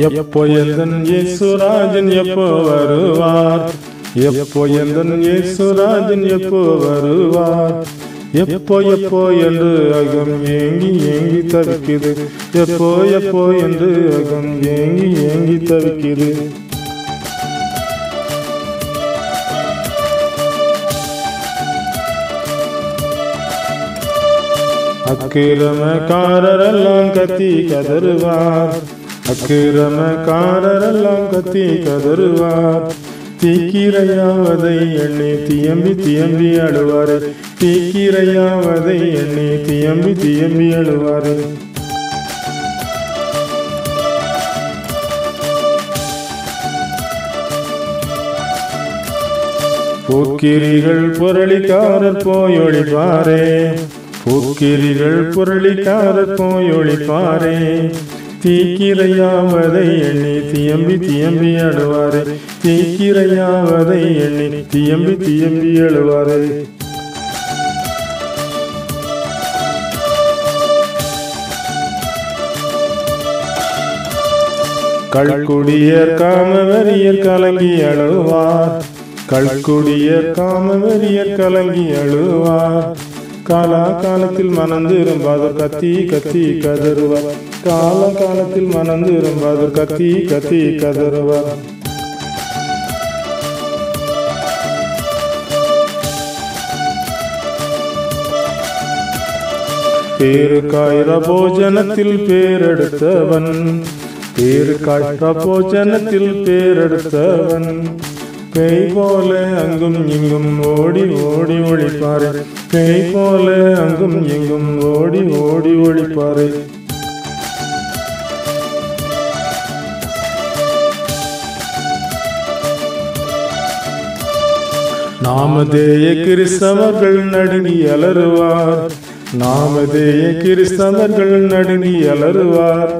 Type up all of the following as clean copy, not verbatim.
எப்போ எந்தன் இயேசுராஜன் எப்போ வருவார்? எப்போ எந்தன் இயேசுராஜன் எப்போ வருவார்? எப்போ எப்போ என்று அகம் ஏங்கி ஏங்கி தவிக்குது. எப்போ எப்போ என்று அகம் ஏங்கி ஏங்கி தவிக்குது. அக்கிரமக்காரரெல்லாம் கத்தி கதறுவார். அக்கிரமக்காரரெல்லாம் கத்தி கதறுவார். தீக்கிரையாவதை எண்ணி தியம்பி தியம்பி அழுவாரு. தீக்கிரையாவதை எண்ணி தியம்பி தியம்பி அழுவாரு. போக்கிரிகள் புரளிக்காரர் போய் ஒழிப்பாரே. போக்கிரிகள் புரளிக்காரர் போய் ஒழிப்பாரே. தீக்கிரையாவதை எண்ணி தியம்பி தியம்பி அழுவாரே. தீக்கிரையாவதை எண்ணி தியம்பி தியம்பி அழுவாரே. கள்குடியர் காமவெறியர் கலங்கி அழுவார். கள்குடியர் காமவெறியர் கலங்கி அழுவார். காலா காலத்தில் மனந்து இரும்பாதோர் கத்தி கத்தி கதறுவார். கால காலத்தில் மனந்து இரும்பாதோர் கத்தி கத்தி கதறுவார். பேருக்காய் ரபோஜனத்தில் பேரெடுத்தவன். பேருக்காய் ரபோஜனத்தில் பேரெடுத்தவன். பேய் போல அங்கும் இங்கும் ஓடி ஓடி ஒழிப்பாரு. பேய் போல அங்கும் இங்கும் ஓடி ஓடி ஒழிப்பாரு. நாமதேய கிறிஸ்தவர்கள் நடுங்கி அலறுவார். நாமதேய கிறிஸ்தவர்கள் நடுங்கி அலறுவார்.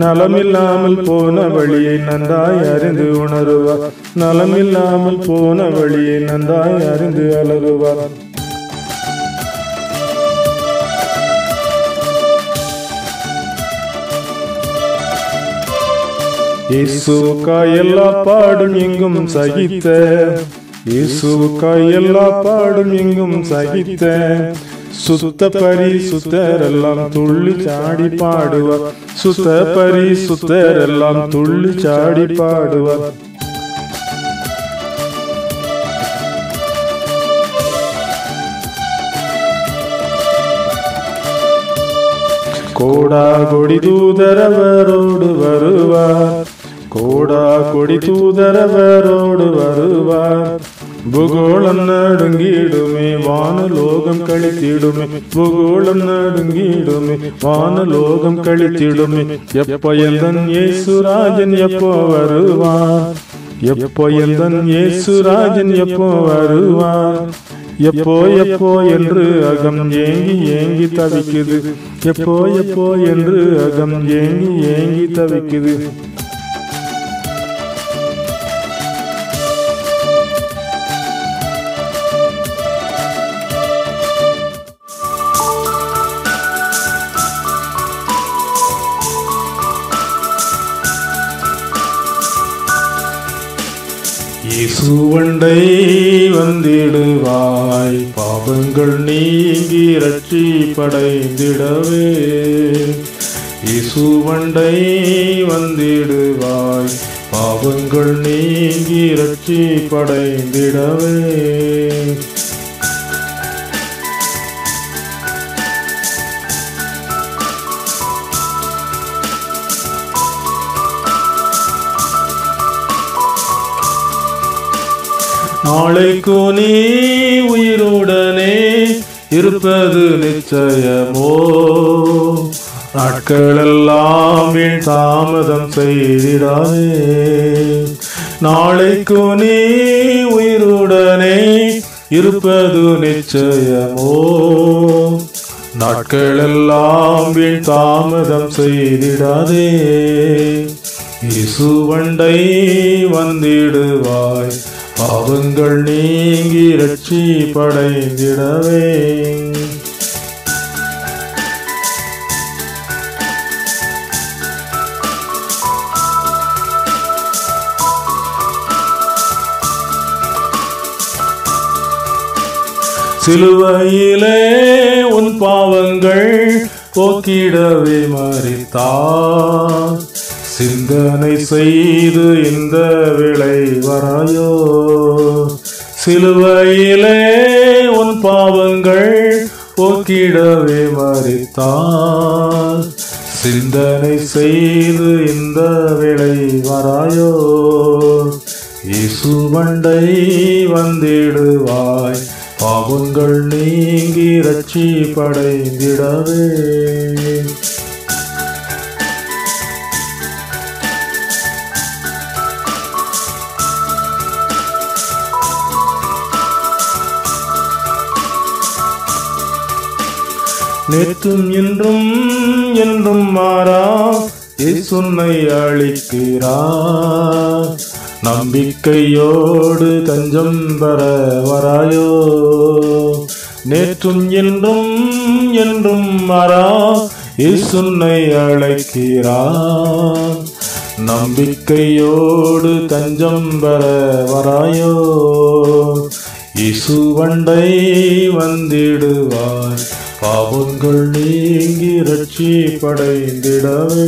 நலமில்லாமல் போன வழியை நன்றாய் அறிந்து உணருவார். நலமில்லாமல் போன வழியை நன்றாய் அறிந்து அலறுவார். இயேசுவுக்காய் எல்லா பாடும் எங்கும் சகித்த. இயேசுவுக்காய் எல்லா பாடும் எங்கும் சகித்த. சுத்த பரிசுத்தரெல்லாம் துள்ளி சாடி பாடுவார். சுத்த பரிசுத்தரெல்லாம் துள்ளி சாடி பாடுவார். கோடா கொடி தூதரவரோடு வருவார். கோடா கொடி தூதரவரோடு வருவார். பூகோளம் நடுங்கிடுமே வானலோகம் கழித்திடுமே. பூகோளம் நடுங்கிடுமே வானலோகம் கழித்திடுமே. எப்போ எந்தன் இயேசுராஜன் எப்போ வருவார்? எப்போ எந்தன் இயேசுராஜன் எப்போ வருவார்? எப்போ எப்போ என்று அகம் ஏங்கி ஏங்கி தவிக்குது. எப்போ எப்போ என்று அகம் ஏங்கி ஏங்கி தவிக்குது. இயேசுவண்டை வந்திடுவாய். பாவங்கள் நீங்கி ரட்சிப்படைந்திடவே. இயேசுவண்டை வந்திடுவாய். பாவங்கள் நீங்கி ரட்சிப்படைந்திடவே. நாளைக்கு நீ உயிருடனே இருப்பது நிச்சயமோ. நாட்களெல்லாம் வீண் தாமதம் செய்திடாதே. நாளைக்கு நீ உயிருடனே இருப்பது நிச்சயமோ. நாட்களெல்லாம் வீண் தாமதம் செய்திடாதே. இயேசுவண்டை வந்திடுவாய். பாவங்கள் நீங்கி ரட்சிப்படைந்திடவே. சிலுவையிலே உன் பாவங்கள் போக்கிடவே மரித்தார். சிந்தனை செய்து இந்த விளை வராயோ. சிலுவையிலே உன் பாவங்கள் போக்கிடவே மரித்தார். சிந்தனை செய்து இந்த விளை வராயோ. இயேசு மண்டை வந்திடுவாய், பாவங்கள் நீங்கி ரட்சிப்படைந்திடவே. நேற்றும் இன்றும் என்றும் மாறா இயேசுனை அளிக்கிறார். நம்பிக்கையோடு தஞ்சம் பெற வராயோ. நேற்றும் என்றும் என்றும் மாறா இயேசுனை அழைக்கிறார். நம்பிக்கையோடு தஞ்சம் பெற வராயோ. இயேசு வண்டை வந்திடுவாய், பாவங்கள் நீங்கி ரட்சிப்படைந்திடவே.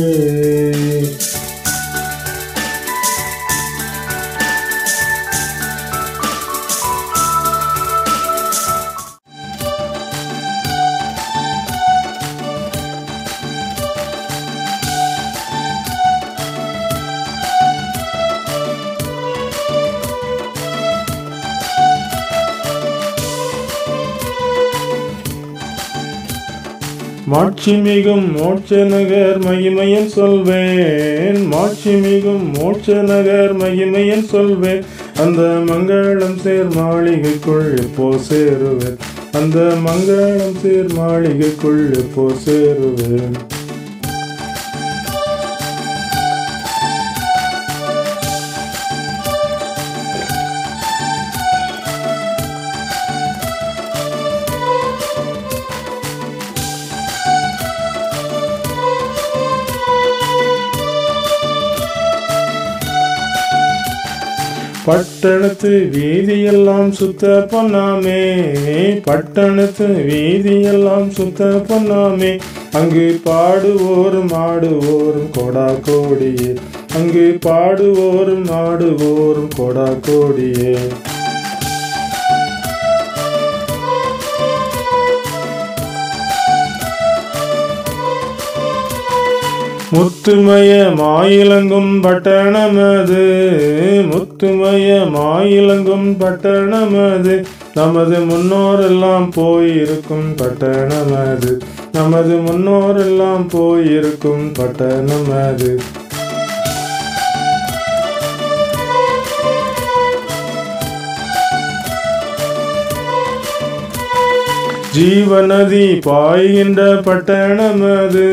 மாட்சிமிகும் மோட்ச நகர் மகிமையன் சொல்வேன். மாட்சிமிகும் மோட்ச நகர் மகிமையன் சொல்வேன். அந்த மங்களம் சேர் மாளிகைக்குள் எப்போ சேருவேன். அந்த மங்களம் சேர் மாளிகைக்குள் எப்போ சேருவேன். பட்டணத்து வீதியெல்லாம் சுத்த பொன்னாமே. பட்டணத்து வீதியெல்லாம் சுத்த பொன்னாமே. அங்கு பாடுவோரும் ஆடுவோரும் கொடா கோடியே. அங்கு பாடுவோரும் ஆடுவோரும் கொடா கோடியே. முத்துமய மாயிலங்கும் பட்டணமது. முத்துமய மாயிலங்கும் பட்டணமது. நமது முன்னோரெல்லாம் போயிருக்கும் பட்டணமது. நமது முன்னோரெல்லாம் போயிருக்கும் பட்டணமது. ஜீவநதி பாய்கின்ற பட்டணமது.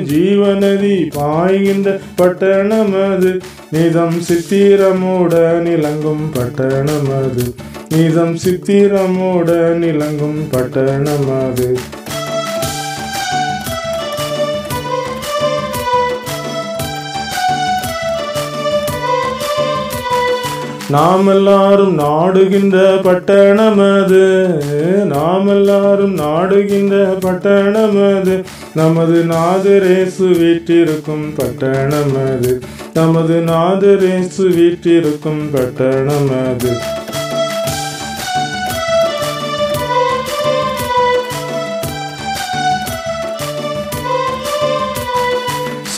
ஜீவநதி பாய்கின்ற பட்டணமது. நிதம் சித்திரமுடன் இலங்கும் பட்டணமது. நிதம் சித்திரமுடன் இலங்கும் பட்டணமது. நாமெல்லாரும் நாடுகின்ற பட்டணமது. நாமெல்லாரும் நாடுகின்ற பட்டணமது. நமது நாதரேசு வீற்றிருக்கும் பட்டணமது. நமது நாதரேசு வீற்றிருக்கும் பட்டணமது.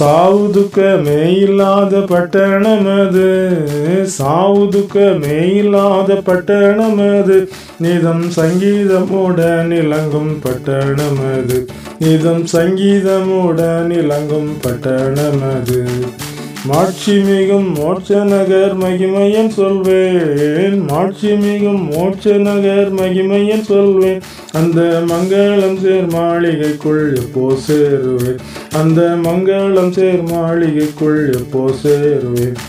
சாவுதுக்கமே இல்லாத பட்டணமது. சாவுதுக்கமே இல்லாத பட்டணமது. நிதம் சங்கீதமுடன் இலங்கும் பட்டணமது. நிதம் சங்கீதமுடன் இலங்கும் பட்டணமது. மாட்சிமிகும் மோட்ச நகர் மகிமையன் சொல்வேன். மாட்சிமிகும் மோட்ச நகர் மகிமையன் சொல்வேன். அந்த மங்களம் சேர் மாளிகைக்குள் எப்போ சேருவேன். அந்த மங்களம் சேர் மாளிகைக்குள் எப்போ சேருவேன்.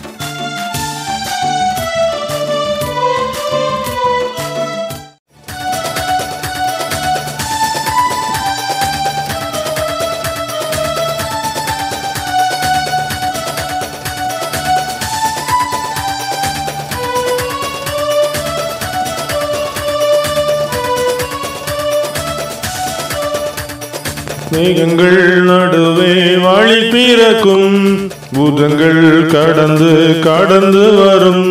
மேகங்கள் நடுவே வழி பிறக்கும், பூதங்கள் கடந்து கடந்து வரும்,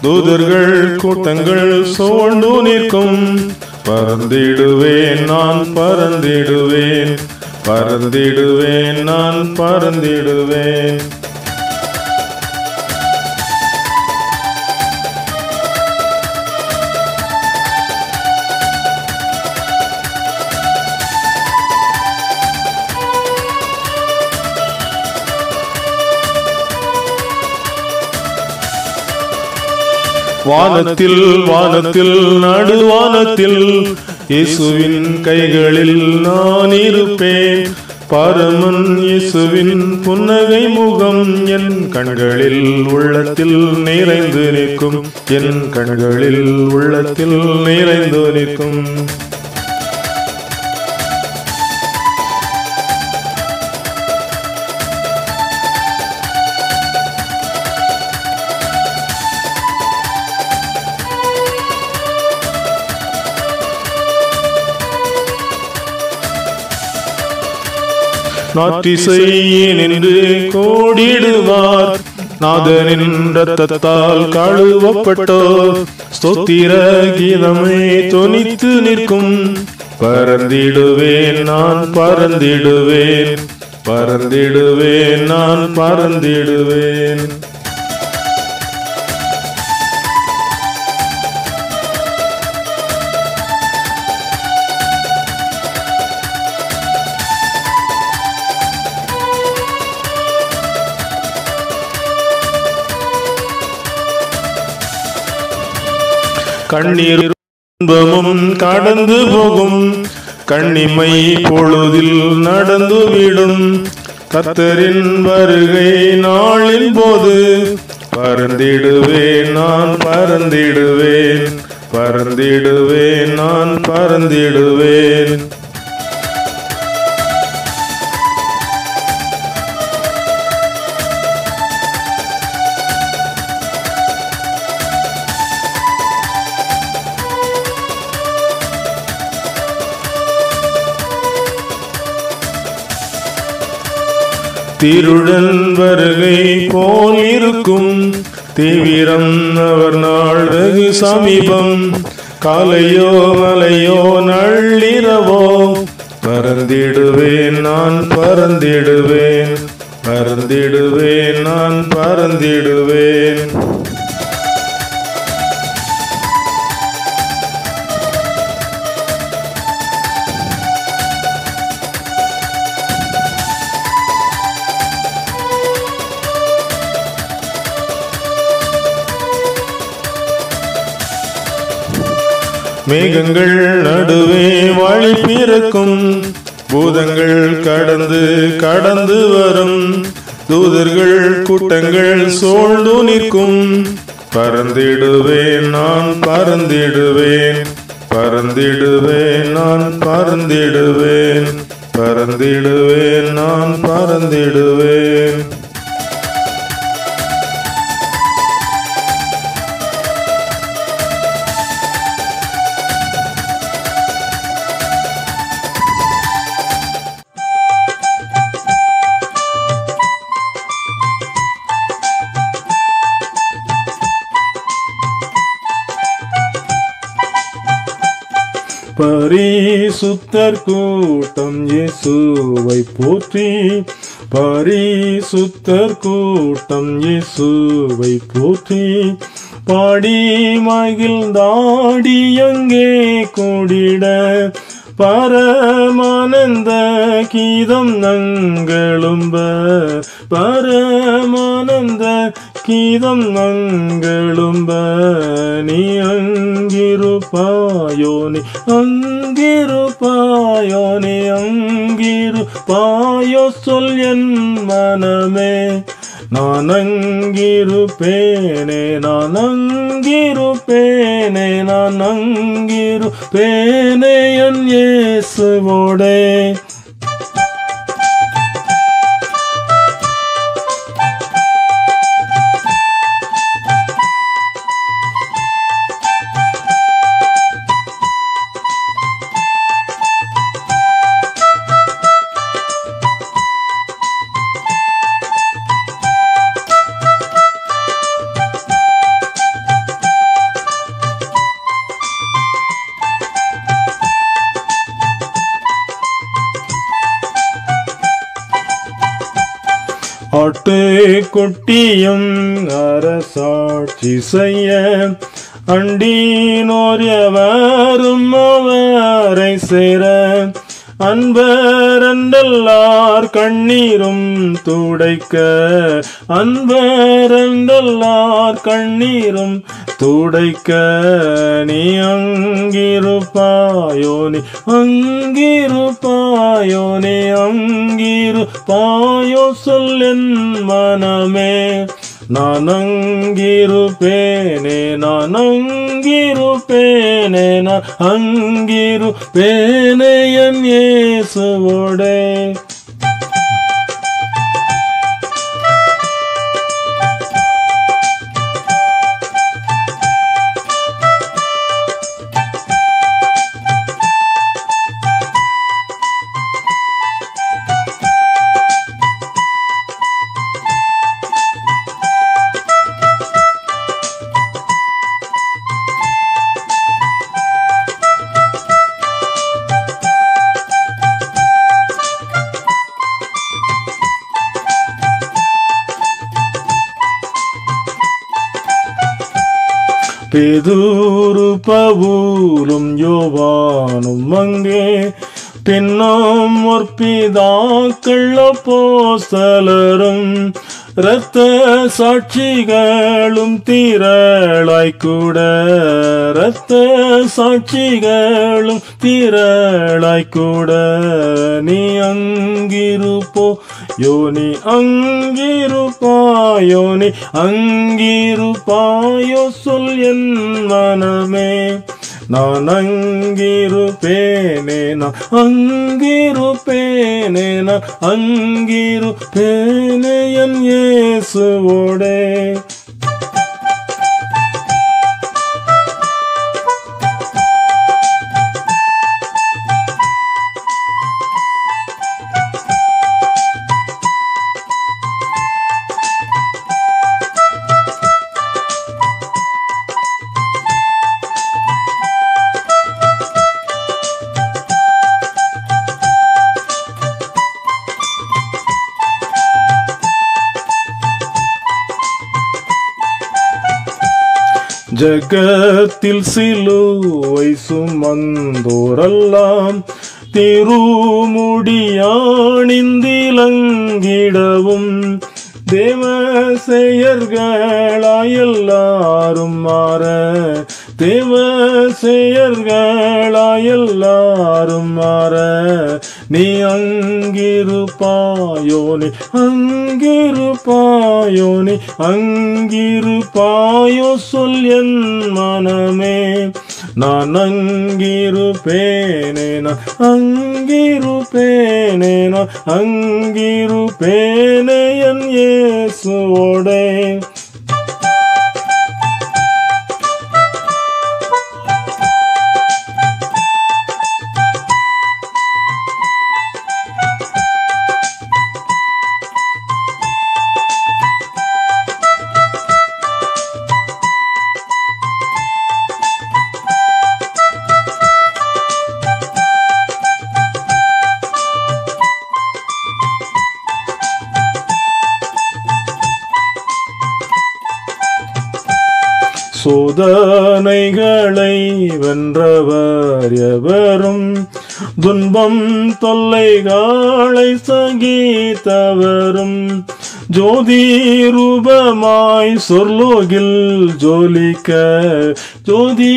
தூதர்கள் கூட்டங்கள் சூழ்ந்து நிற்கும். பறந்திடுவேன் நான் பறந்திடுவேன், பறந்திடுவேன் நான் பறந்திடுவேன். வானத்தில் வானத்தில் நடுவானத்தில் இயேசுவின் கைகளில் நான் இருப்பேன். பரமன் இயேசுவின் புன்னகை முகம் என் கண்களில் உள்ளத்தில் நிறைந்து நிற்கும், என் கண்களில் உள்ளத்தில் நிறைந்து நிற்கும். நாற்றிசை நின்று கோடிடுவார், நாதனின் இரத்தத்தால் கழுவப்பட்டோர் ஸ்தோத்திர கீதமே தொனித்து நிற்கும். பறந்திடுவேன் நான் பறந்திடுவேன், பறந்திடுவேன் நான் பறந்திடுவேன். கண்ணீர் துன்பமும் கடந்து போகும், கண்ணிமை பொழுதில் நடந்துவிடும். கர்த்தரின் வருகை நாளின் போது பறந்திடுவேன் நான் பறந்திடுவேன், பறந்திடுவேன் நான் பறந்திடுவேன். திருடன் வருகை போல் இருக்கும், தீவிரம் அவர் நாள் வெகு சமீபம். காலையோ மலையோ நள்ளிரவோ பறந்திடுவேன் நான் பறந்திடுவேன், பறந்திடுவேன் நான் பறந்திடுவேன். மேகங்கள் நடுவே வழி பிறக்கும், பூதங்கள் கடந்து கடந்து வரும், தூதர்கள் கூட்டங்கள் சூழ்ந்து நிற்கும். பறந்திடுவேன் நான் பறந்திடுவேன், பறந்திடுவேன் நான் பறந்திடுவேன், பறந்திடுவேன் நான் பறந்திடுவேன். பரிசுத்தர் கூட்டம் இயேசுவை போற்றி, பரிசுத்தர் கூட்டம் இயேசுவை போற்றி. பாடி மகிழ்ந்தாடி அங்கே கூடிட, பரமானந்த கீதம் நங்களும்ப, பரமானந்த கீதம் நங்களும்ப. நீ அங்கிருப்பாயோ, நீ அங்கிருப்பாயோ, நீ அங்கிருப்பாயோ சொல் என் மனமே. நான் அங்கிருப்பேனே, நான் அங்கிருப்பேனே, நான் அங்கிருப்பேனே என் இயேசுவோடே. ஆட்டுக்குட்டியும் அரசாட்சி செய்ய அண்டினோர் எவரும் அவரை சேர அன்பரண்டல்லார் கண்ணீரும் துடைக்க அன்பரண்டல்லார் கண்ணீரும் துடைக்க நீ அங்கிருப்பாயோ நீ அங்கிருப்பாயோ நீ அங்கிருப்பாயோ சொல்லென் மனமே நான் அங்கிருப்பேனே நான் அங்கிருப்பேனே நான் அங்கிருப்பேனே என் இயேசுவோடே. பேதுரு பவுலும் யோவானும் அங்கே பின்னும் முற்பிதாக்கள் அப்போஸ்தலரும் இரத்த சாட்சிகளும் திரளாய்க்கூட இரத்த சாட்சிகளும் திரளாய்க்கூட நீ அங்கிருப்போயோ நீ அங்கிருப்பாயோ நீ அங்கிருப்பாயோ சொல் என் மனமே நான் அங்கிருப்பேனே நான் அங்கிருப்பேனே நான் அங்கிருப்பேனே என் இயேசுவோடே. ஜகத்தில் சிலுவை சுமந்தோரெல்லாம் திருமுடியாணிந்திலங்கிடவும் தேவசெயர்களாயெல்லாரும் மாற தேவசெயர்களாயெல்லாரும் மாற நீ அங்கிருப்பாயோ நீ அங்கிருப்பாயோ நீ அங்கிருப்பாயோ சொல் என் மனமே நான் அங்கிருப்பேனே நான் அங்கிருப்பேனே நான் அங்கிருப்பேனே என் இயேசுவோடே. சோதனைகளை வென்றவர் எவரும் துன்பம் தொல்லைகளை சகித்தவரும் ஜோதி ரூபமாய் சொர்லோகில் ஜோலிக்க ஜோதி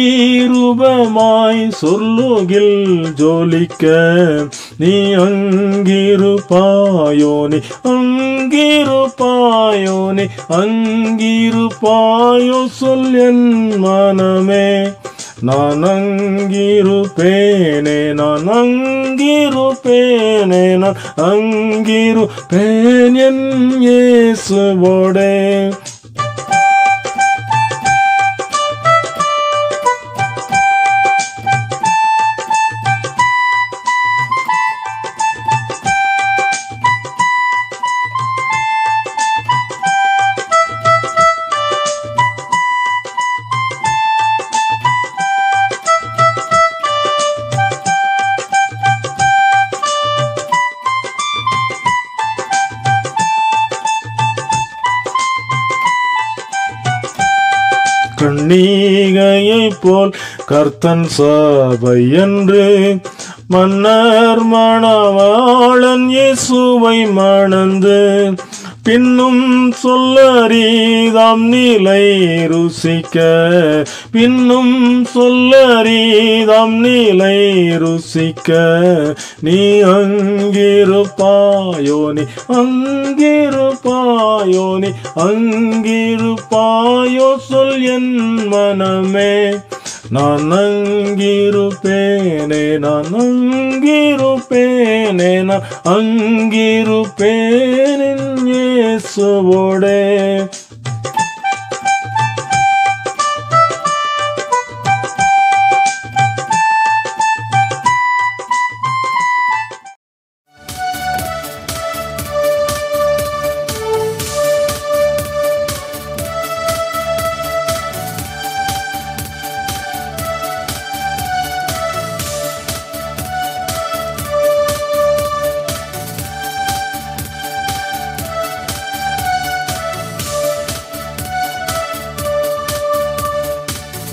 ரூபமாய் சொர்லோகில் ஜோலிக்க நீ அங்கிருப்பாயோ நீ அங்கிருப்பாயோ நீ அங்கிருப்பாயோ சொல் என் மனமே நான் அங்கிருப்பேனே நான் அங்கிருப்பேனே நான் அங்கிருப்பேன் என் இயேசுவோடே. கன்னிகையைப் போல் கர்த்தன் சபை என்று மன்னர் மணவாளன் இயேசுவை மணந்து பின்னும் சொல்லறிதாம் நிலை ருசிக்க பின்னும் சொல்லறிதாம் நிலை ருசிக்க நீ அங்கிருப்பாயோ நீ அங்கிருப்பாயோ நீ அங்கிருப்பாயோ சொல் என் மனமே நான் அங்கிருப்பேனே நான் அங்கிருப்பேனே நான் அங்கிருப்பேன் இயேசுவோடே.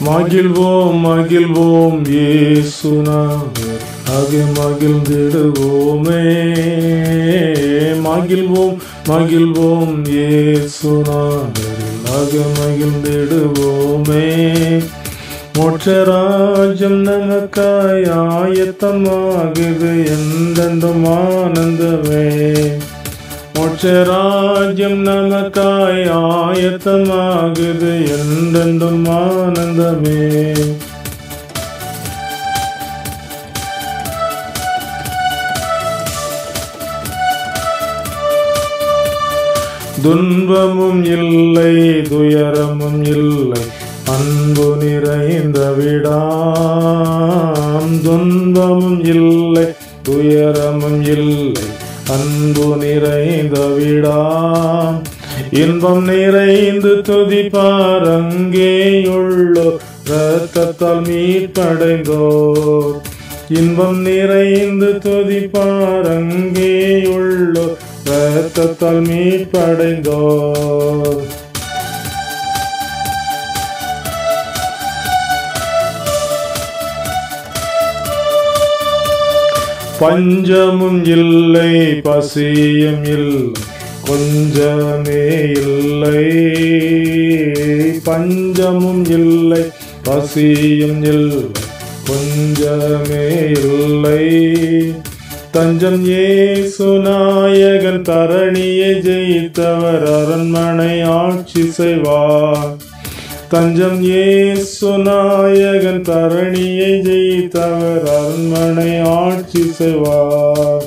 மகிழ்வோம் மகிழ்வோம் இயேசுநாதர் ஆக மகிழ்ந்திடுவோமே மகிழ்வோம் மகிழ்வோம் இயேசுநாதர் ஆக மகிழ்ந்திடுவோமே மோட்சராஜ்யம் நமக்காய் ஆயத்தமாகுது என்றென்றும் ஆனந்தமே மோட்சராஜ்யம் நமக்காய் ஆயத்தமாகுது என்றென்றும் ஆனந்தமே. துன்பமும் இல்லை துயரமும் இல்லை அன்பு நிறைந்த விடாம் துன்பமும் இல்லை துயரமும் இல்லை அன்பு நிறைந்த விடாம் இன்பம் நிறைந்து துதிப்பார் அங்கேயுள்ளோ இரத்தத்தால் மீட்படைந்தோர் இன்பம் நிறைந்து துதிப்பார் அங்கேயுள்ளோ இரத்தத்தால் மீட்படைந்தோர். பஞ்சமும் இல்லை பசியும் இல்லை கொஞ்சமே இல்லை பஞ்சமும் இல்லை பசியும் இல்லை கொஞ்சமே இல்லை தஞ்சம் இயேசு நாயகன் தரணியை ஜெயித்தவர் அரண்மனை ஆட்சி செய்வார் தஞ்சம் இயேசு நாயகன் தரணியை ஜெயித்தவர் அரண்மனை ஆட்சி செய்வார்.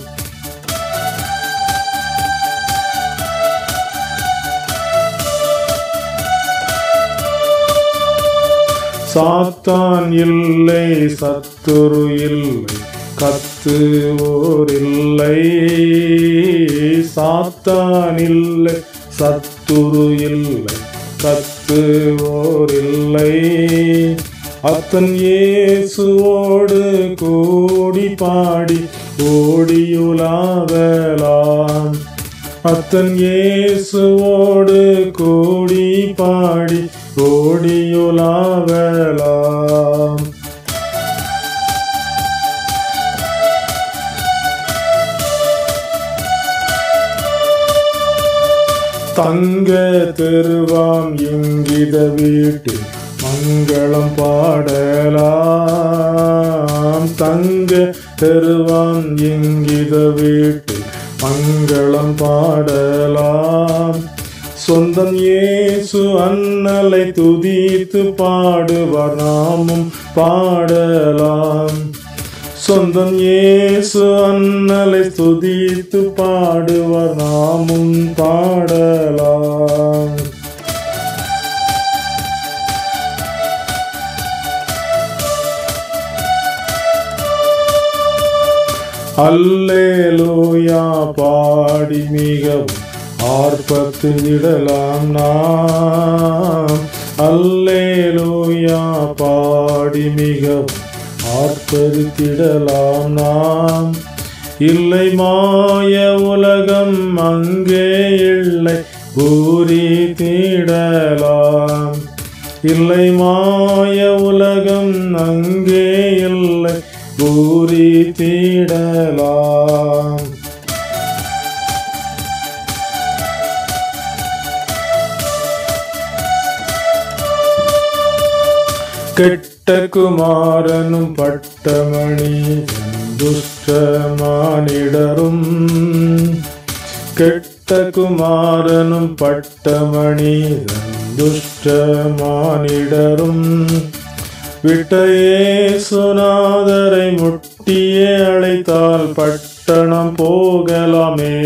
சாத்தான் இல்லை சத்துரு இல்லை கத்துவோர் இல்லை சாத்தான் இல்லை சத்துரு இல்லை கத்துவோர் இல்லை அத்தன் இயேசுவோடு கூடி பாடி ஓடியுலாவலாம் அத்தன் இயேசுவோடு கூடி பாடி ஓடியுலாவலாம். தங்க திருவாம் இங்கித வீட்டில் மங்களம் பாடலாம் தங்க திருவாம் இங்கித வீட்டில் மங்களம் பாடலாம் சொந்தம் இயேசு அண்ணலை துதித்து பாடுவார் நாமும் பாடலாம் சொந்தம் இயேசு அண்ணலை துதித்து பாடுவார் நாமும் பாடலாம். அல்லேலூயா பாடி மிகவும் ஆர்ப்பத்திடலாம் நாம் அல்லேலூயா பாடி மிகவும் ஆர்ப்பரித்திடலாம் நாம் இல்லை மாய உலகம் அங்கே இல்லை பூரி தீடலாம் இல்லை மாய உலகம் அங்கே இல்லை பூரி தீடலாம். கெட்ட குமாரனும் பட்டமணி துஷ்டமானிடரும், கெட்ட குமாரனும் பட்டமணி துஷ்டமானிடரும், விட்ட இயேசுநாதரை முட்டியே அழைத்தால் பட்டணம் போகலாமே.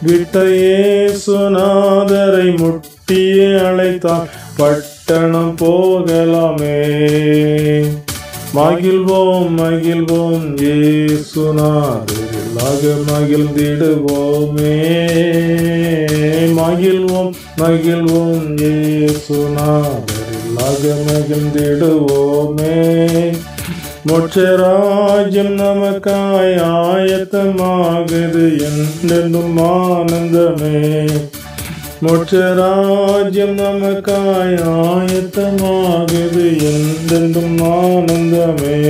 விட்ட இயேசுநாதரை முட்டியே அழைத்தால் பட்டணம் போகலாமே. மகிழ்வோம் மகிழ்வோம் இயேசுநாதரிலாக மகிழ்ந்திடுவோமே. மகிழ்வோம் மகிழ்வோம் இயேசுநாதரிலாக மகிழ்ந்திடுவோமே. மோட்சராஜ்யம் நமக்காய் ஆயத்தமாகுது என்றென்றும் ஆனந்தமே. மோட்சராஜ்யம் நமக்காய் ஆயத்தமாகுது என்றென்றும் ஆனந்தமே.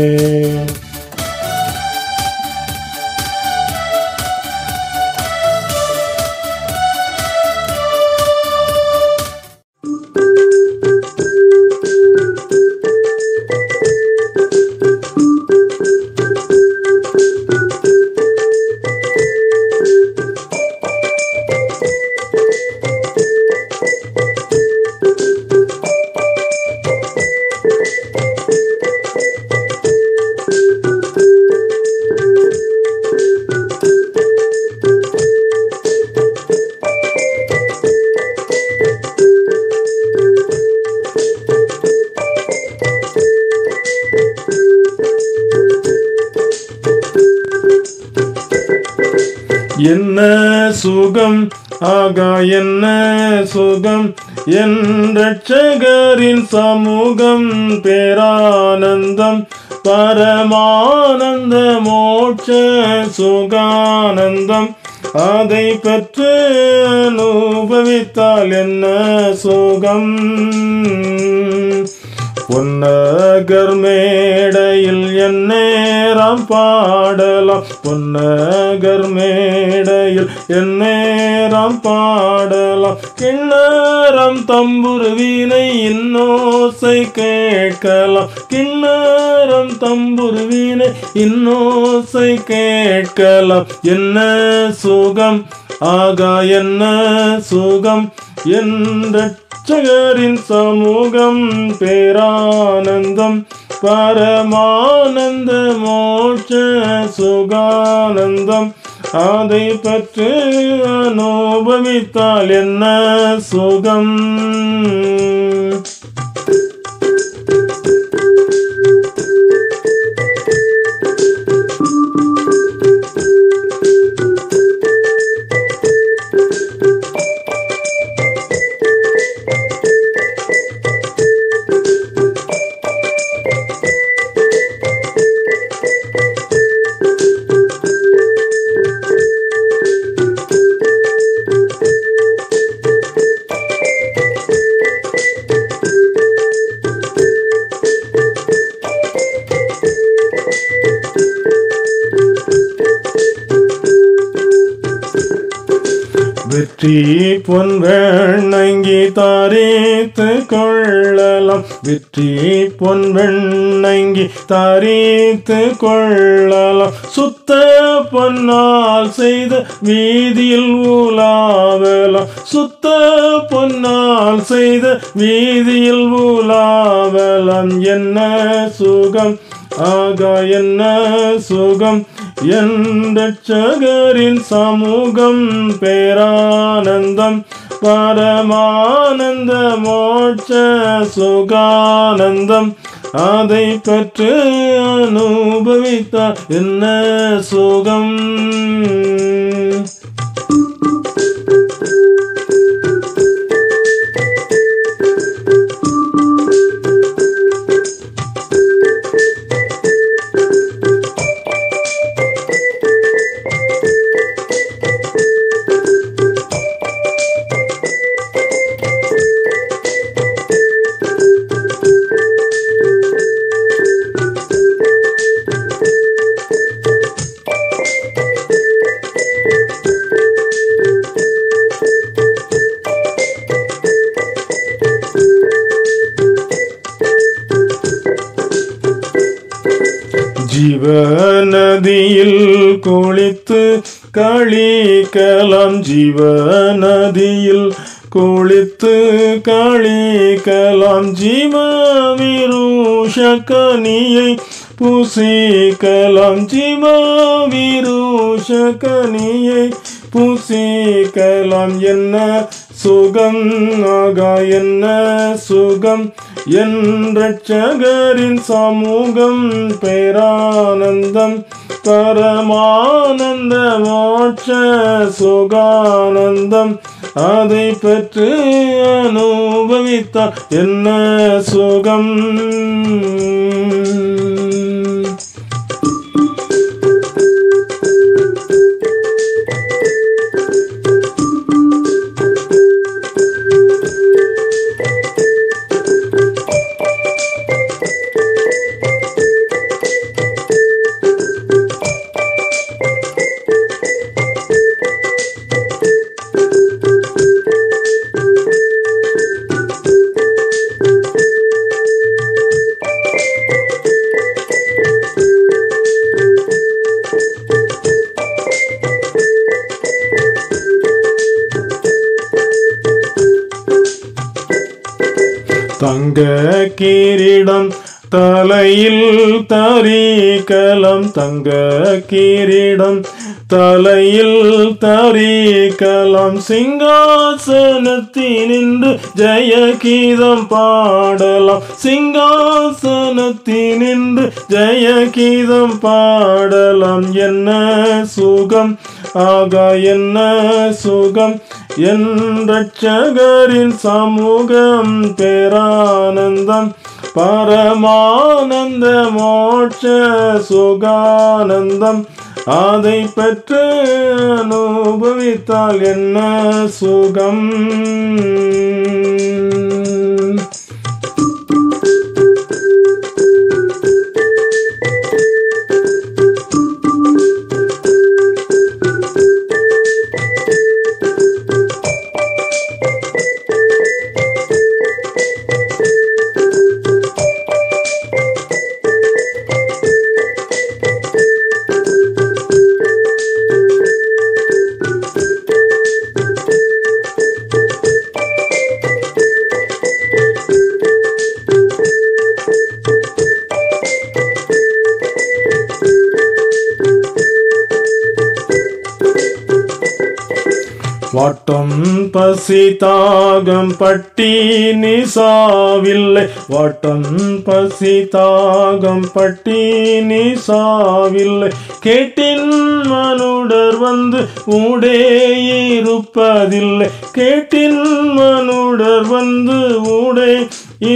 என்ன சுகம் ஆகா என்ன சுகம் என் இரட்சகரின் சமூகம். பேரானந்தம் பரமானந்த மோட்ச சுகானந்தம். அதை பெற்று அனுபவித்தால் என்ன சுகம். பொன்னகர் மேடையில் எந்நேரம் பாடலாம். பொன்னகர் மேடையில் எந்நேரம் பாடலாம். கிண்ணறம் தம்புரு வீணை இன்னோசை கேட்கலாம். கிண்ணறம் தம்புரு வீணை இன்னோசை கேட்கலாம். என்ன சுகம் ஆகா என்ன சுகம் என் இரட்சகரின் சமூகம். பேரானந்தம் பரமானந்த மோட்ச சுகானந்தம். அதை பற்றி அனுபவித்தால் என்ன சுகம். வெற்றி பொன் வெண்ணங்கி தாரித்து கொள்ளலாம். வெற்றி பொன் வெண்ணங்கி தாரித்து கொள்ளலாம். சுத்த பொன்னால் செய்த வீதியில் ஊலாவலாம். சுத்த பொன்னால் செய்த வீதியில் ஊலாவலாம். என்ன சுகம் ஆகா என்ன சுகம் என் இரட்சகரின் சமூகம். பேரானந்தம் பரமானந்த மோட்ச சுகானந்தம். அதை பற்றி அனுபவித்தால் என்ன சுகம். களிக்கலாம் ஜீவநதியில் குளித்து களிக்கலாம் ஜீவவிருஷக்கனியை புசிக்கலாம் ஜீவவிருஷக்கனியை புசிக்கலாம் என்ன சுகம் ஆகா என்ன சுகம் என் இரட்சகரின் சமூகம் பேரானந்தம் பரமானந்த மோட்ச சுகானந்தம் அதை பெற்று அனுபவித்தால் என்ன சுகம். தங்க கிரீடம் தலையில் தரிக்கலாம் தங்க கிரீடம் தலையில் தரிக்கலாம் சிங்காசனத்தினின்று ஜெய கீதம் பாடலாம் சிங்காசனத்தினின்று ஜெய கீதம் பாடலாம் என்ன சுகம் ஆகா என்ன சுகம் என் இரட்சகரின் சமூகம் பேரானந்தம் பரமானந்த மோட்ச சுகானந்தம் அதை பெற்று அனுபவித்தால் என்ன சுகம். வாட்டம் பசி தாகம் பட்டி நிசாவில்லை வாட்டம் பசி தாகம் பட்டி நிசாவில்லை கேட்டின் மனுடர் வந்து ஊடே இருப்பதில்லை கேட்டின் மனுடர் வந்து ஊடே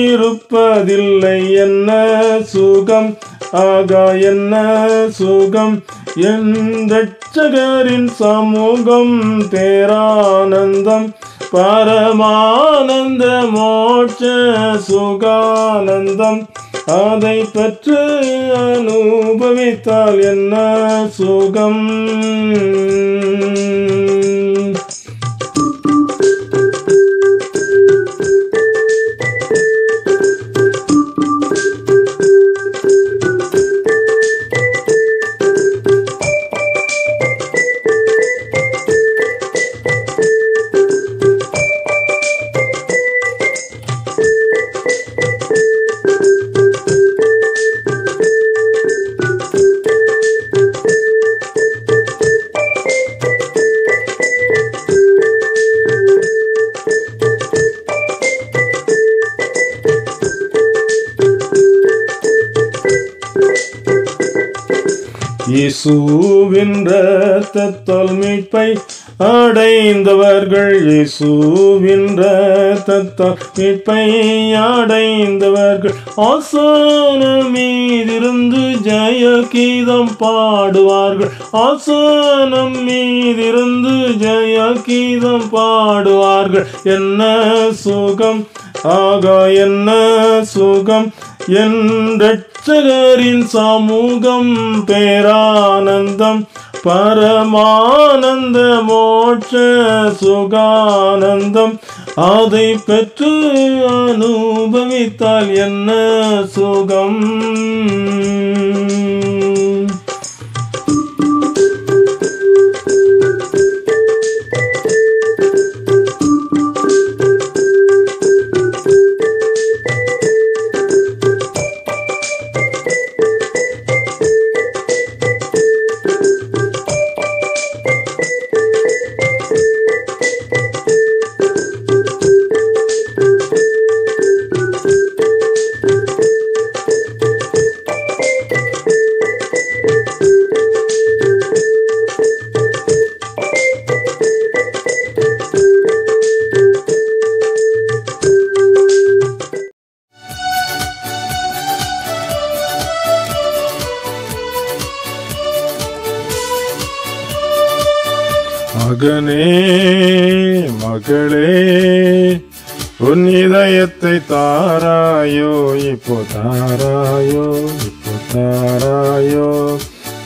இருப்பதில்லை என்ன சுகம் ஆகா என்ன சுகம் என் இரட்சகரின் சமூகம் பேரானந்தம் பரமானந்த மோட்ச சுகானந்தம் அதை பெற்று அனுபவித்தால் என்ன சுகம். இயேசுவின் இரத்தத்தால் மீட்பை அடைந்தவர்கள் இயேசுவின் இரத்தத்தால் மீட்பை அடைந்தவர்கள் ஆசனம் மீதிருந்து ஜெய கீதம் பாடுவார்கள் ஆசனம் மீதிருந்து ஜெய கீதம் பாடுவார்கள் என்ன சுகம் ஆகா என்ன சுகம் என் இரட்சகரின் சமூகம் பேரானந்தம் பரமானந்த மோட்ச சுகானந்தம் அதை பெற்று அனுபவித்தால் என்ன சுகம். மகனே மகளே உன் இதயத்தை தாராயோ, இப்போ தாராயோ, இப்போ தாராயோ.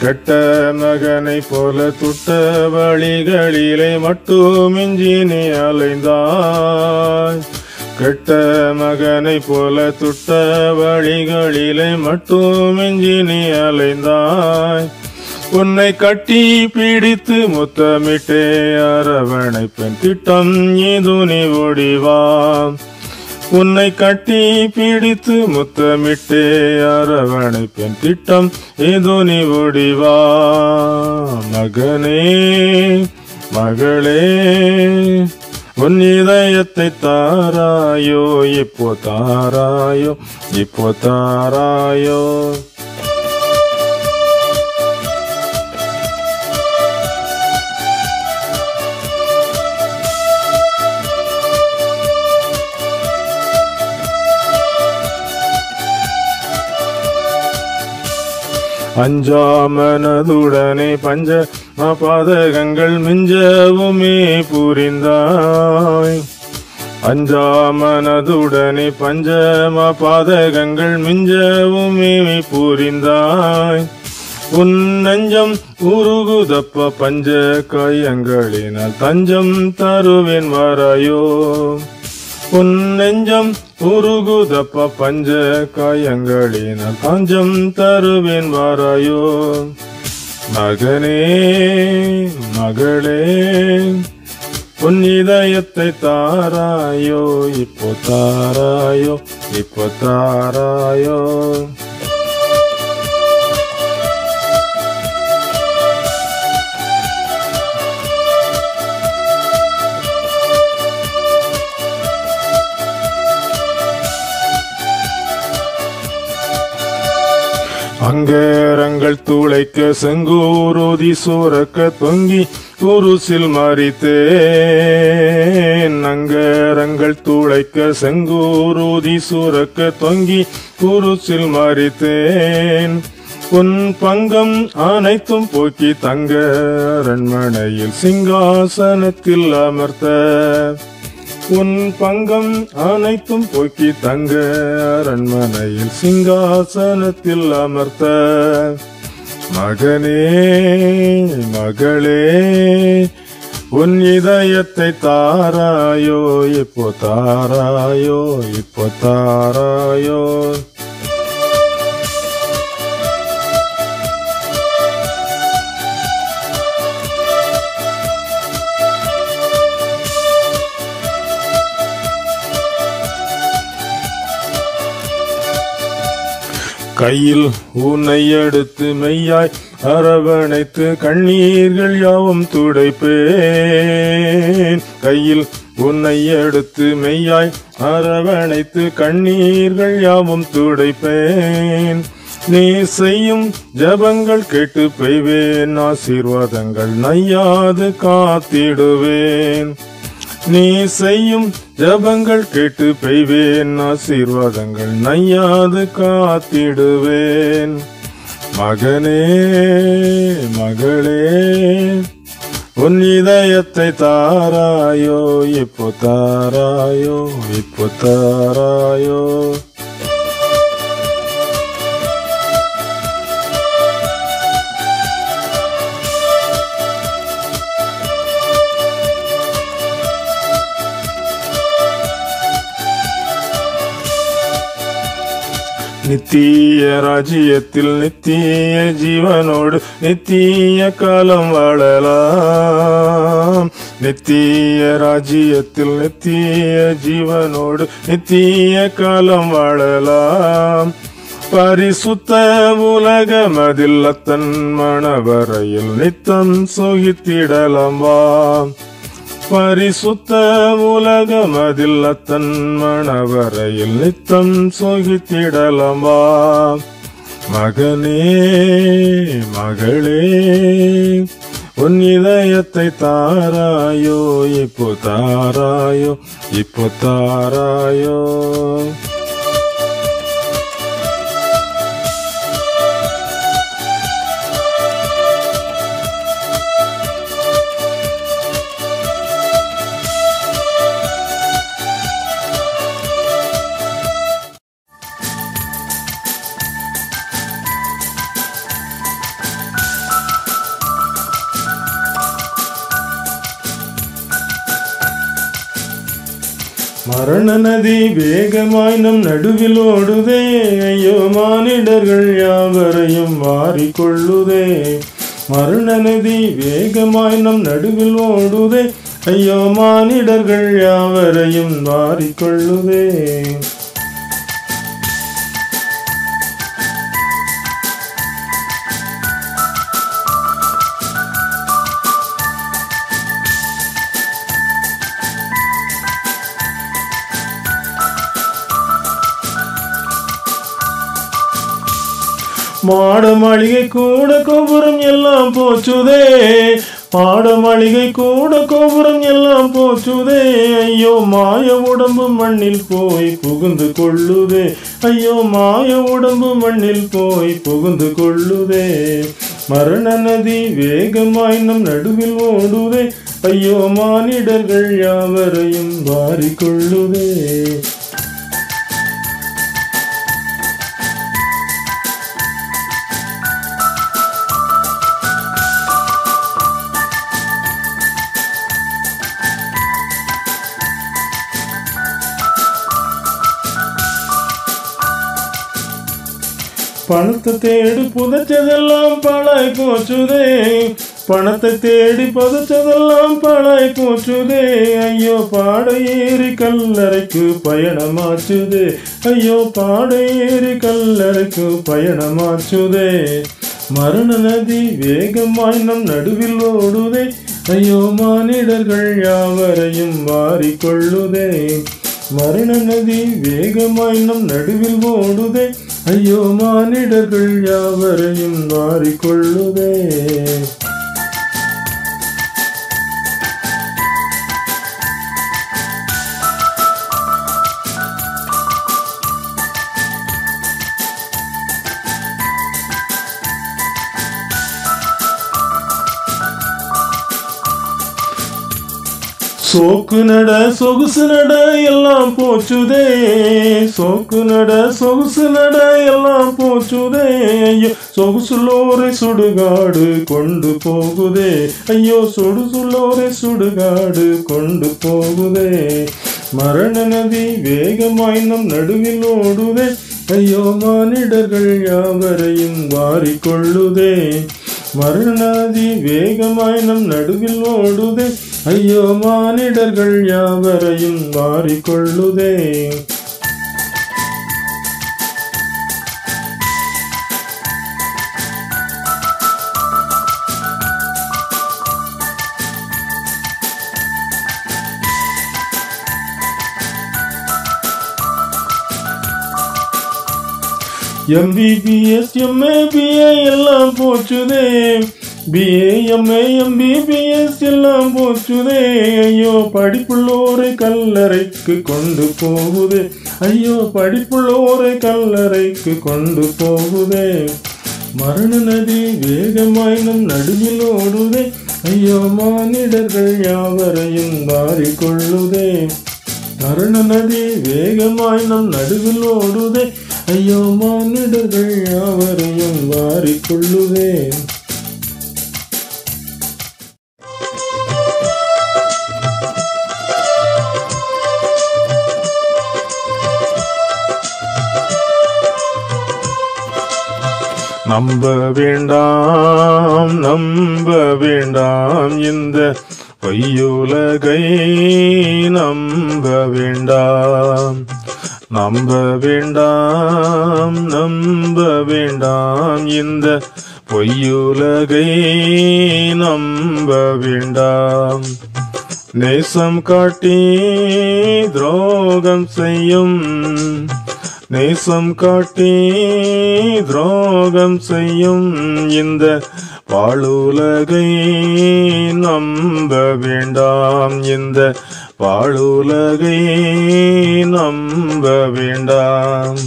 கெட்ட மகனை போல துட்ட வழிகளிலே மட்டும் மிஞ்சி நீ அலைந்தாய். கெட்ட மகனை போல துட்ட வழிகளிலே மட்டும் மிஞ்சி நீ அலைந்தாய். உன்னை கட்டி பிடித்து முத்தமிட்டே அரவணைப்பெண் திட்டம் இது நீ ஓடிவா. உன்னை கட்டி பிடித்து முத்தமிட்டே அரவணைப்பெண் திட்டம் இது நீ ஓடிவா. மகனே மகளே உன் இதயத்தை தாராயோ, இப்போ தாராயோ, இப்போ தாராயோ. அஞ்சாமனதுடனே பஞ்ச பாதகங்கள் மிஞ்சவுமே புரிந்தாய். அஞ்சாமனதுடனே பஞ்சமா பாதகங்கள் மிஞ்சவுமே புரிந்தாய். உன் நெஞ்சம் உருகுதப்ப பஞ்ச காயங்களினால் தஞ்சம் தருவேன் வரையோ. உன் நெஞ்சம் உருகுதப்ப பஞ்ச காயங்களினால் தஞ்சம் தருவேன் வரையோ. மகனே மகளே உன் இதயத்தை தாராயோ, இப்போ தாராயோ, இப்போ தாராயோ. அங்கரங்கள் துளைக்க செங்கூருதி சூரக்க தொங்கி குருசில் மறித்தேன். அங்கரங்கள் துளைக்க செங்கூருதி சூரக்க தொங்கி குருசில் மறித்தேன். உன் பங்கம் அனைத்தும் போக்கி தங்க அரண்மனையில் சிங்காசனத்தில் அமர்த்த. உன் பங்கம் அனைத்தும் போக்கி தங்க அரண்மனையில் சிங்காசனத்தில் அமர்த்த. மகனே மகளே உன் இதயத்தை தாராயோ, இப்போ தாராயோ, இப்போ தாராயோ. கையில் உன்னை எடுத்து மெய்யாய் அரவணைத்து கண்ணீர்கள் யாவும் துடைப்பேன். கையில் உன்னை எடுத்து மெய்யாய் அரவணைத்து கண்ணீர்கள் யாவும் துடைப்பேன். நீ செய்யும் ஜபங்கள் கேட்டு பெய்வேன், ஆசீர்வாதங்கள் நையாது காத்திடுவேன். நீ செய்யும் ஜபங்கள் கேட்டு பெய்வேன், ஆசீர்வாதங்கள் நையாது காத்திடுவேன். மகனே மகளே உன் இதயத்தை தாராயோ, இப்போ தாராயோ, இப்போ தாராயோ. நித்திய ராஜ்யத்தில் நித்திய ஜீவனோடு நித்திய காலம் வாழலாம். நித்திய ராஜ்யத்தில் நித்திய ஜீவனோடு நித்திய காலம் வாழலாம். பரிசுத்த உலகமதில் அத்தன் மணவரையில் நித்தம் சுகித்திடலாம் வா. பரிசுத்த உலகமதில் அத்தன் மணவரையில் நித்தம் சுகித்திடலாம் வா. மகனே மகளே உன் இதயத்தை தாராயோ, இப்போ தாராயோ, இப்போ தாராயோ. மரண நதி வேகமாய் நம் நடுவில் ஓடுதே, ஐயோ மானிடர்கள் யாவரையும் வாரிக்கொள்ளுதே. மரண நதி வேகமாய் நம் நடுவில் ஓடுதே, ஐயோ மானிடர்கள் யாவரையும் வாரிக்கொள்ளுதே. மாட மாளிகை கூட கோபுரம் எல்லாம் போச்சுதே, மாட மாளிகை கூட கோபுரம் எல்லாம் போச்சுதே, ஐயோ மாய உடம்பு மண்ணில் போய் புகுந்து கொள்ளுதே, ஐயோ மாய உடம்பு மண்ணில் போய் புகுந்து கொள்ளுதே. மரண நதி வேகமாய் நம் நடுவில் ஓடுதே, ஐயோ மானிடர்கள் யாவரையும் வாரிக்கொள்ளுதே. பணத்தை தேடி புதைச்சதெல்லாம் பாழாய் போச்சுதே, பணத்தை தேடி புதைச்சதெல்லாம் பாழாய் போச்சுதே, ஐயோ பாடை ஏறி கல்லறைக்கு பயணமாச்சுதே, ஐயோ பாடை ஏறி கல்லறைக்கு பயணமாச்சுதே. மரண நதி வேகமாய் நம் நடுவில் ஓடுதே, ஐயோ மானிடர்கள் யாவரையும் வாரிக்கொள்ளுதே. மரண நதி வேகமாய் நம் நடுவில் ஓடுதே, ஐயோ மானிடர்கள் யாவரையும் வாரிக்கொள்ளுதே. சோக்கு நட சொகுசு நட எல்லாம் போச்சுதே, சோக்கு நட சொகுசு நட எல்லாம் போச்சுதே, ஐயோ சொகுசுலோரை சுடுகாடு கொண்டு போகுதே, ஐயோ சொடுசுலோரை சுடுகாடு கொண்டு போகுதே. மரண நதி வேகமாய் நம் நடுவில் ஓடுதே, ஐயோ மானிடர்கள் யாவரையும் வாரிக்கொள்ளுதே. மரண நதி வேகமாய் நம் நடுவில் ஓடுதே, ஐயோ மானிடர்கள் யாவரையும் வாரிக்கொள்ளுதே. MBBS MABA எல்லாம் போச்சுதே, BA MA MBBS எல்லாம் போச்சுதே, ஐயோ படிப்புள்ளோரை கல்லறைக்கு கொண்டு போகுதே, ஐயோ படிப்புள்ளோரை கல்லறைக்கு கொண்டு போகுதே. மரண நதி வேகமாய் நம் நடுவில் ஓடுதே, ஐயோ மானிடர்கள் யாவரையும் வாரிக்கொள்ளுதே. மரண நதி வேகமாய் நம் நடுவில் ஓடுதே, ஐயோ மானிடர்கள் யாவரையும் வாரிக்கொள்ளுதே. நம்ப வேண்டாம் நம்ப வேண்டாம் இந்த பொய்யுலகை நம்ப வேண்டாம், நம்ப வேண்டாம் நம்ப வேண்டாம் இந்த பொய்யுலகை நம்ப வேண்டாம். நேசம் காட்டி துரோகம் செய்யும், நேசம் காட்டி துரோகம் செய்யும் இந்த பாழுலகை நம்ப வேண்டாம், இந்த பாழுலகை நம்ப வேண்டாம்.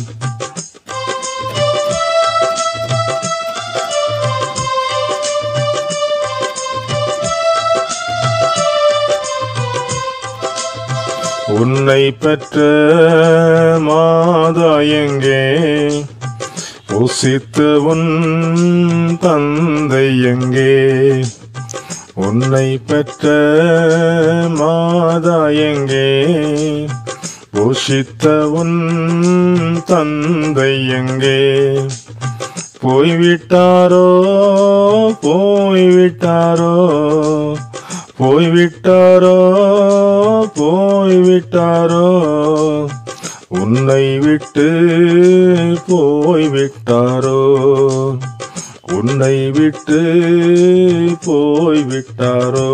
உன்னை பெற்ற மாதா எங்கே, உசித்த உன் தந்தை எங்கே, உன்னை பெற்ற மாதா எங்கே, போஷித்த உன் தந்தை எங்கே? போய்விட்டாரோ போய்விட்டாரோ போய்விட்டாரோ போய்விட்டாரோ, உன்னை விட்டு போய்விட்டாரோ, உன்னை விட்டு போய்விட்டாரோ.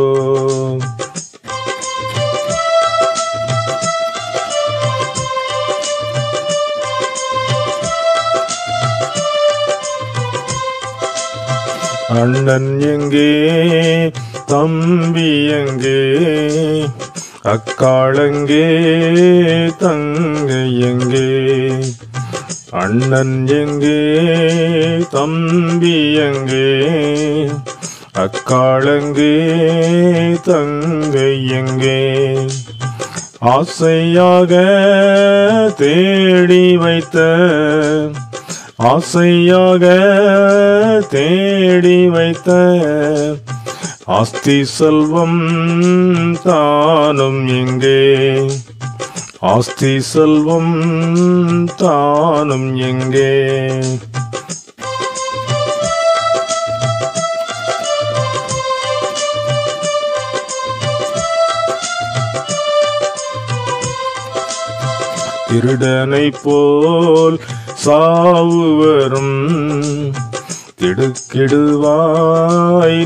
அண்ணன் எங்கே? தம்பி எங்கே? அக்காளெங்கே? தங்கை எங்கே? அண்ணன் எங்கே? தம்பி எங்கே? அக்காளெங்கே? தங்கை எங்கே? ஆசையாக தேடி வைத்த, ஆசையாக தேடி வைத்த ஆஸ்தி செல்வம் தானும் எங்கே? ஆஸ்தி செல்வம் தானும் எங்கே? திருடனை போல் சாவு வரும், திடுக்கிடுவாய்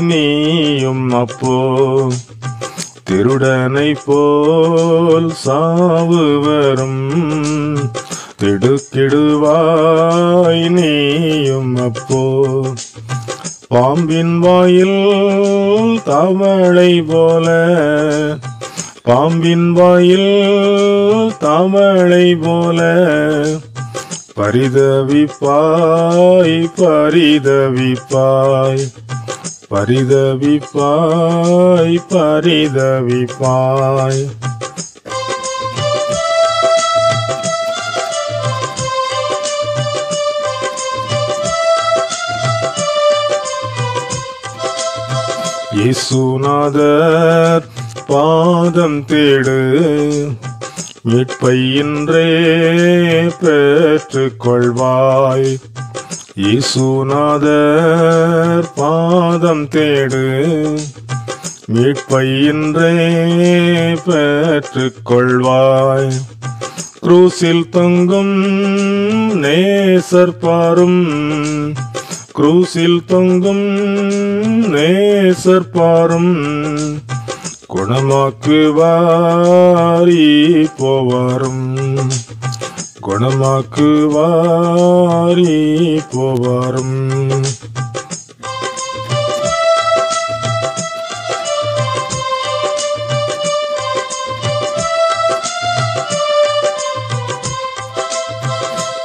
நீயும் அப்போ. திருடனை போல் சாவு வரும், திடுக்கிடுவாய் நீயும் அப்போ. பாம்பின் வாயில் தவளை போல, பாம்பின் வாயில் தவளை போல பரிதவிப்பாய் பரிதவிப்பாய் பரிதவிப்பாய் பரிதவிப்பாய். இயேசுநாதர் பாதம் தேடு, மீட்பை இன்றே பெற்றுக் கொள்வாய். இயேசுநாதர் பாதம் தேடு, மீட்பை இன்றே பெற்றுக் கொள்வாய். குரூசில் தொங்கும் நேசர் பாரும், குரூசில் தொங்கும் நேசர் பாரும். குணமாக்குவாரி போவாரும், குணமாக்குவாரி போவாரும்.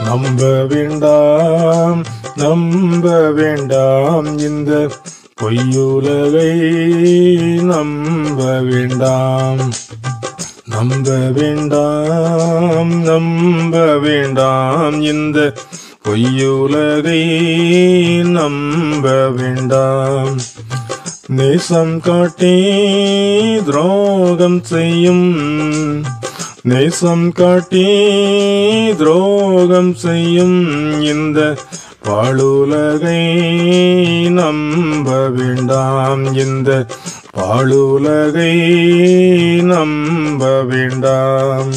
நம்ப வேண்டாம் நம்ப வேண்டாம், இந்த பொய்யுலகை நம்ப வேண்டாம். நம்ப வேண்டாம் நம்ப வேண்டாம், இந்த பொய்யுலகை நம்ப வேண்டாம். நேசம் காட்டி துரோகம் செய்யும், நேசம் காட்டி துரோகம் செய்யும் இந்த பாழுலகை நம்ப வேண்டாம். இந்த பாழுலகை நம்ப வேண்டாம்.